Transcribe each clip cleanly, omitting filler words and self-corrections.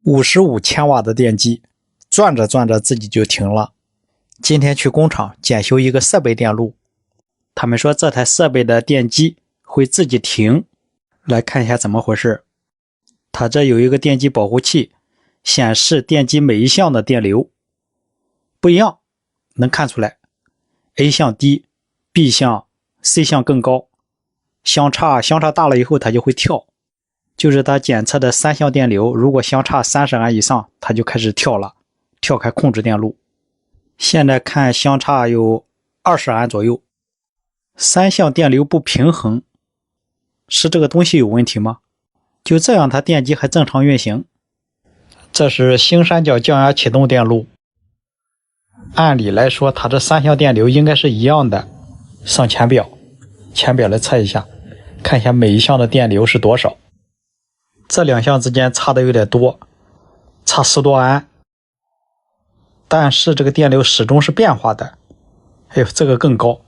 55千瓦的电机，转着转着自己就停了。今天去工厂检修一个设备电路，他们说这台设备的电机会自己停，来看一下怎么回事。它这有一个电机保护器，显示电机每一项的电流不一样，能看出来 A 项低， B 项 C 项更高，相差大了以后它就会跳，就是它检测的3项电流，如果相差30安以上，它就开始跳了，跳开控制电路。现在看相差有20安左右，3项电流不平衡，是这个东西有问题吗？就这样它电机还正常运行。这是星三角降压启动电路，按理来说它这3项电流应该是一样的。上前表来测一下，看一下每一项的电流是多少。这2项之间差的有点多，差10多安，但是这个电流始终是变化的。哎呦，这个更高，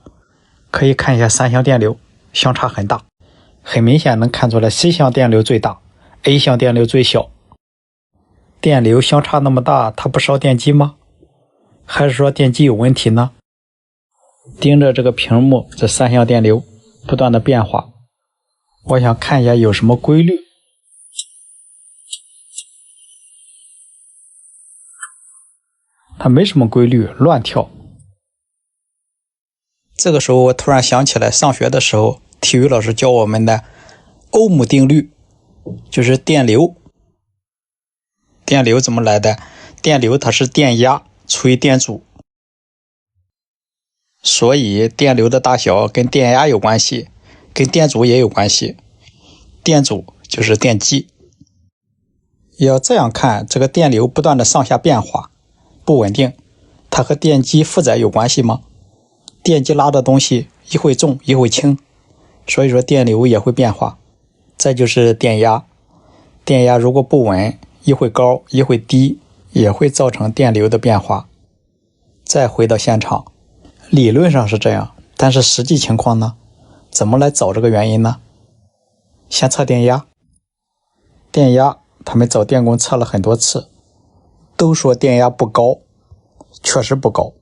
可以看一下3项电流相差很大，很明显能看出来 C 项电流最大， A 项电流最小。电流相差那么大，它不烧电机吗？还是说电机有问题呢？盯着这个屏幕，这3项电流不断的变化，我想看一下有什么规律。它没什么规律，乱跳。这个时候我突然想起来，上学的时候体育老师教我们的欧姆定律，就是电流。电流怎么来的？电流它是电压除以电阻，所以电流的大小跟电压有关系，跟电阻也有关系。电阻就是电机。要这样看，这个电流不断的上下变化，不稳定，它和电机负载有关系吗？电机拉的东西一会重一会轻，所以说电流也会变化。再就是电压，电压如果不稳，一会高一会低，也会造成电流的变化。再回到现场，理论上是这样，但是实际情况呢？怎么来找这个原因呢？先测电压。电压他们找电工测了很多次，都说电压不高，确实不高。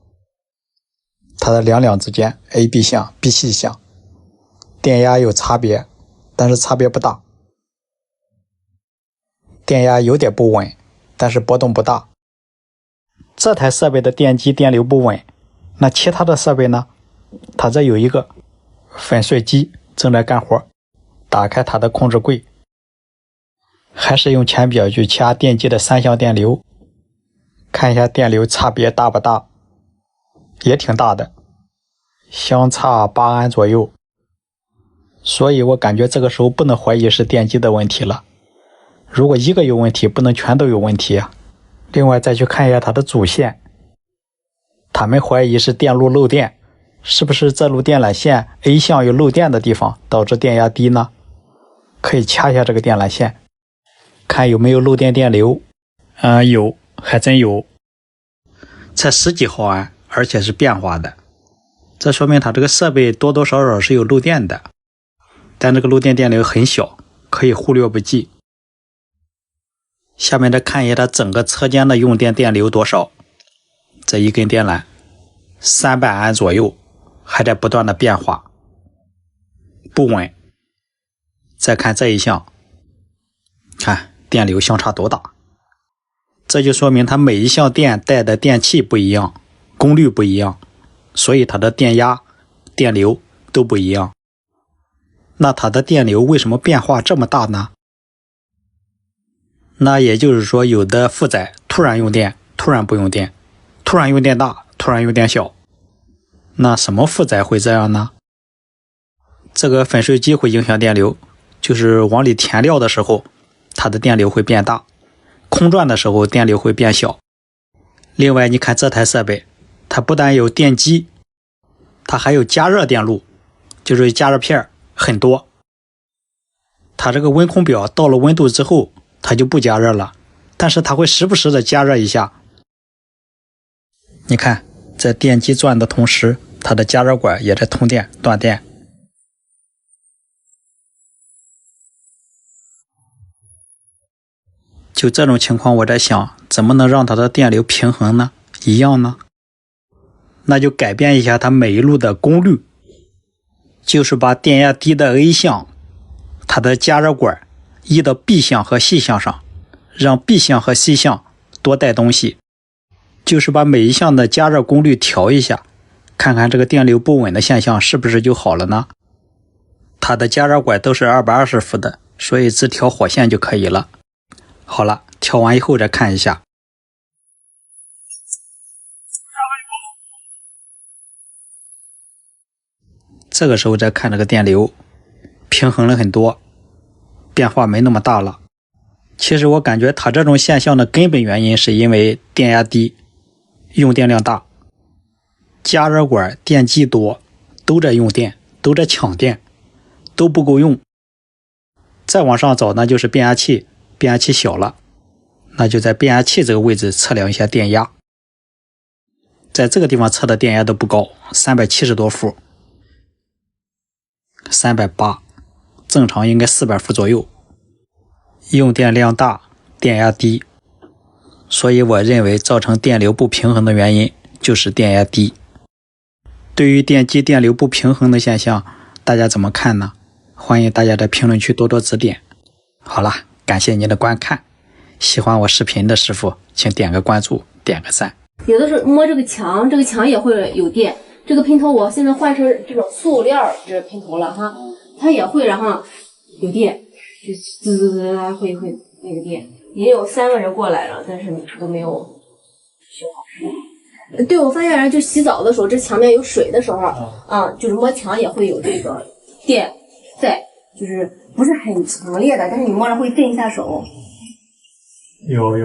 它的两之间 AB 项 BC 项电压有差别，但是差别不大。电压有点不稳，但是波动不大。这台设备的电机电流不稳，那其他的设备呢？它这有一个粉碎机正在干活，打开它的控制柜，还是用前表去掐电机的3项电流，看一下电流差别大不大，也挺大的，相差8安左右。所以我感觉这个时候不能怀疑是电机的问题了。如果一个有问题，不能全都有问题啊。另外再去看一下它的主线，他们怀疑是电路漏电，是不是这路电缆线 A 项有漏电的地方导致电压低呢？可以掐一下这个电缆线，看有没有漏电电流。有，还真有，才10几毫安，而且是变化的，这说明它这个设备多多少少是有漏电的，但这个漏电电流很小，可以忽略不计。下面再看一下它整个车间的用电电流多少。这一根电缆300安左右，还在不断的变化，不稳。再看这一项，看电流相差多大，这就说明它每一项电带的电器不一样，功率不一样，所以它的电压电流都不一样。那它的电流为什么变化这么大呢？那也就是说，有的负载突然用电，突然不用电，突然用电大，突然用电小。那什么负载会这样呢？这个粉碎机会影响电流，就是往里填料的时候，它的电流会变大，空转的时候电流会变小。另外你看这台设备，它不但有电机，它还有加热电路，就是加热片很多。它这个温控表到了温度之后，它就不加热了，但是它会时不时的加热一下。你看，在电机转的同时，它的加热管也在通电断电。就这种情况，我在想，怎么能让它的电流平衡呢？一样呢？那就改变一下它每一路的功率，就是把电压低的 A 项，它的加热管移到 B 项和 C 项上，让 B 项和 C 项多带东西，就是把每一项的加热功率调一下，看看这个电流不稳的现象是不是就好了呢？它的加热管都是220伏的，所以只调火线就可以了。好了，调完以后再看一下。这个时候再看这个电流，平衡了很多，变化没那么大了。其实我感觉它这种现象的根本原因是因为电压低，用电量大，加热管电机多，都在用电，都在抢电，都不够用。再往上找，那就是变压器，变压器小了，那就在变压器这个位置测量一下电压。在这个地方测的电压都不高，370多伏，380，正常应该400伏左右。用电量大，电压低，所以我认为造成电流不平衡的原因就是电压低。对于电机电流不平衡的现象，大家怎么看呢？欢迎大家在评论区多多指点。好了，感谢您的观看，喜欢我视频的师傅请点个关注，点个赞。有的时候摸这个墙也会有电。这个喷头我现在换成这种塑料这喷头了哈，它也会然后有电，就滋滋滋会那个电。也有3个人过来了，但是都没有修好。对，我发现人就洗澡的时候，这墙面有水的时候就是摸墙也会有这个电在，就是不是很强烈的，但是你摸了会震一下手。有，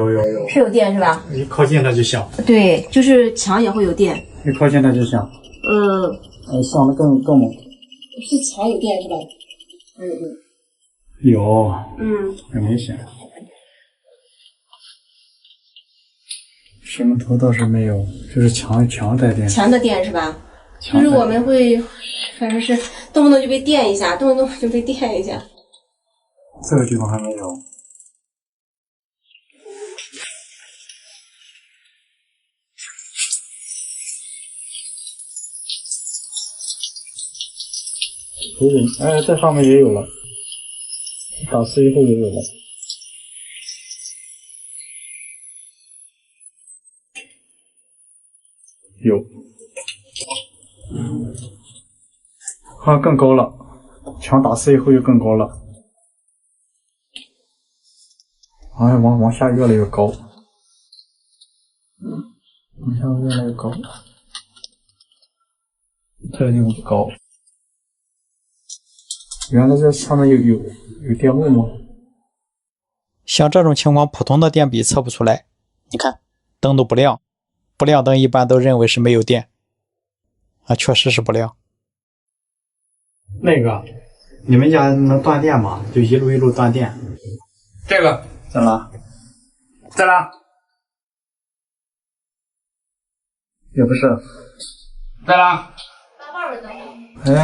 是有电是吧？一靠近它就响。对，就是墙也会有电。一靠近它就响。响的更猛。是墙有电是吧？有。很明显。水龙头倒是没有，就是墙带电。墙的电是吧？就是我们会，反正是动不动就被电一下，动不动就被电一下。这个地方还没有。这上面也有了，打湿以后也有了。有，好像更高了，墙打湿以后又更高了。往下越来越高，往下越来越高，这个地方不高。原来这上面有电路吗？像这种情况，普通的电笔测不出来。你看，灯都不亮，不亮灯一般都认为是没有电。确实是不亮。那个，你们家能断电吗？就一路断电。这个怎么了？在哪？也不是。在哪？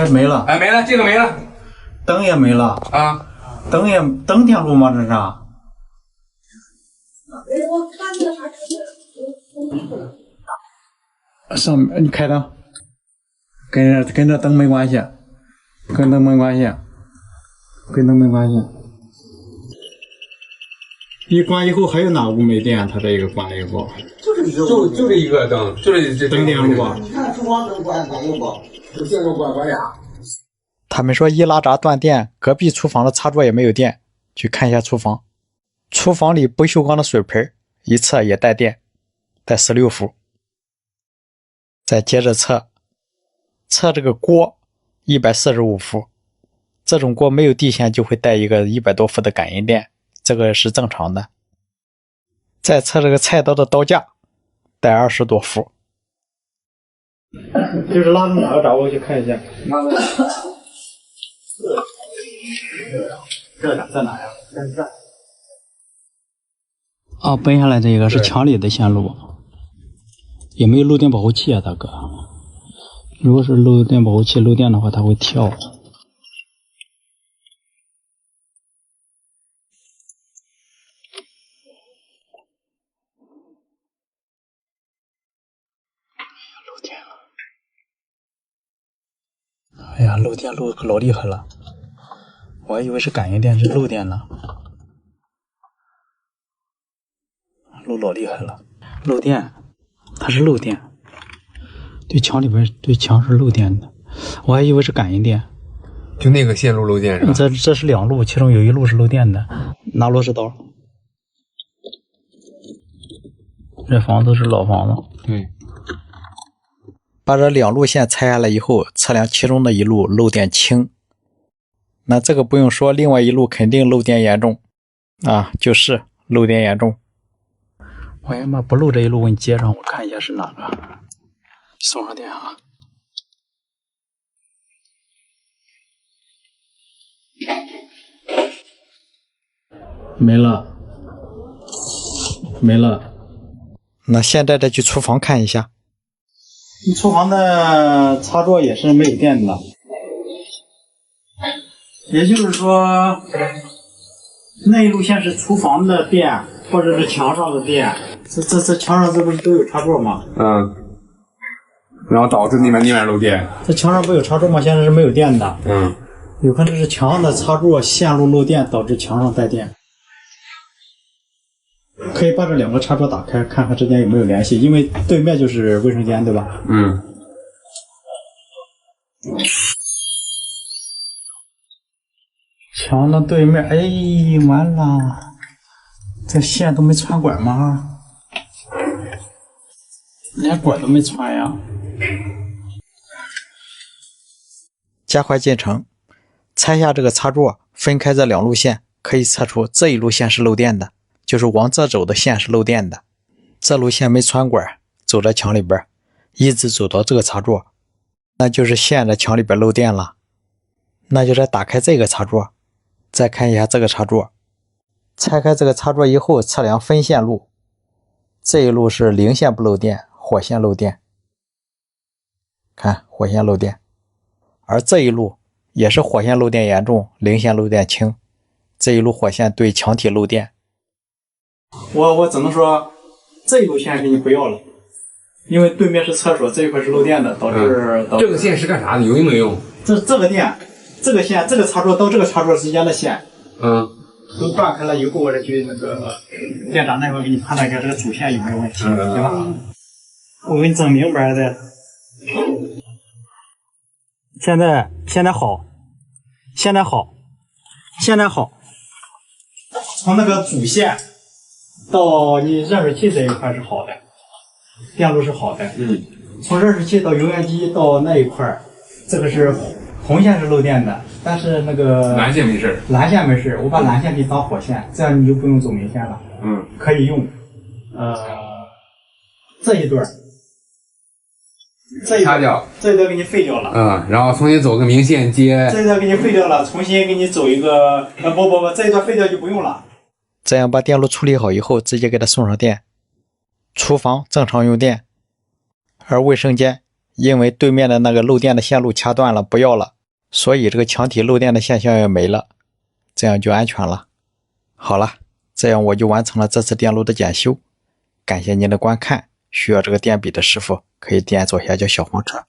没了。没了，这个没了。灯也没了啊！灯电路吗？这是？我看那啥上面你开灯，跟这灯没关系，跟灯没关系。一关以后还有哪屋没电？它这个关了以后，就这一个灯，就这灯电路吧？你看厨房灯关有不？就这个关俩。他们说一拉闸断电，隔壁厨房的插座也没有电。去看一下厨房，厨房里不锈钢的水盆一测也带电，带16伏。再接着测这个锅145伏，这种锅没有地线就会带一个100多伏的感应电，这个是正常的。再测这个菜刀的刀架带20多伏。就是拉出哪个闸我去看一下。这在哪呀？奔下来这个是墙里的线路，有没有漏电保护器啊，大哥？如果是漏电保护器漏电的话，它会跳。呀，漏电漏可老厉害了，我还以为是感应电，是漏电呢。漏老厉害了，漏电，它是漏电，对墙里边对墙是漏电的，我还以为是感应电。就那个线路漏电是吧？这是2路，其中有1路是漏电的。拿螺丝刀，这房子是老房子。对，把这2路线拆下来以后，测量其中的1路漏电轻，那这个不用说，另外1路肯定漏电严重啊，就是漏电严重。我先把不漏这1路给你接上，我看一下是哪个。送上电啊。没了，没了。那现在再去厨房看一下。厨房的插座也是没有电的，也就是说，那一路线是厨房的电，或者是墙上的电。这墙上这不是都有插座吗？嗯。然后导致那面漏电。这墙上不有插座吗？现在是没有电的。嗯。有可能是墙上的插座线路漏电，导致墙上带电。可以把这2个插座打开，看看之间有没有联系，因为对面就是卫生间，对吧？嗯。墙的对面，哎，完了，这线都没穿管吗？连管都没穿呀！加快进程，拆下这个插座，分开这2路线，可以测出这1路线是漏电的。就是往这走的线是漏电的，这路线没穿管，走在墙里边，一直走到这个插座，那就是线在墙里边漏电了。那就再打开这个插座，再看一下这个插座，拆开这个插座以后，测量分线路，这一路是零线不漏电，火线漏电，看火线漏电，而这一路也是火线漏电严重，零线漏电轻，这一路火线对墙体漏电。我只能说这一路线给你不要了，因为对面是厕所，这一块是漏电的，导致这个线是干啥的？有用没用？这个电，这个线，这个插座到这个插座之间的线，都断开了以后，我再去那个电闸那块给你判断一下这个主线有没有问题，对吧？我给你整明白的。现在好，从那个主线到你热水器这一块是好的，电路是好的。从热水器到油烟机到那一块，这个是红线是漏电的，但是那个蓝线没事。蓝线没事，我把蓝线给你当火线，这样你就不用走明线了。可以用。这一段掐掉，这一段给你废掉了。然后重新走个明线接。这一段给你废掉了，重新给你走一个。不，这一段废掉就不用了。这样把电路处理好以后，直接给它送上电。厨房正常用电，而卫生间因为对面的那个漏电的线路掐断了，不要了，所以这个墙体漏电的现象也没了，这样就安全了。好了，这样我就完成了这次电路的检修。感谢您的观看，需要这个电笔的师傅可以点左下角小黄车。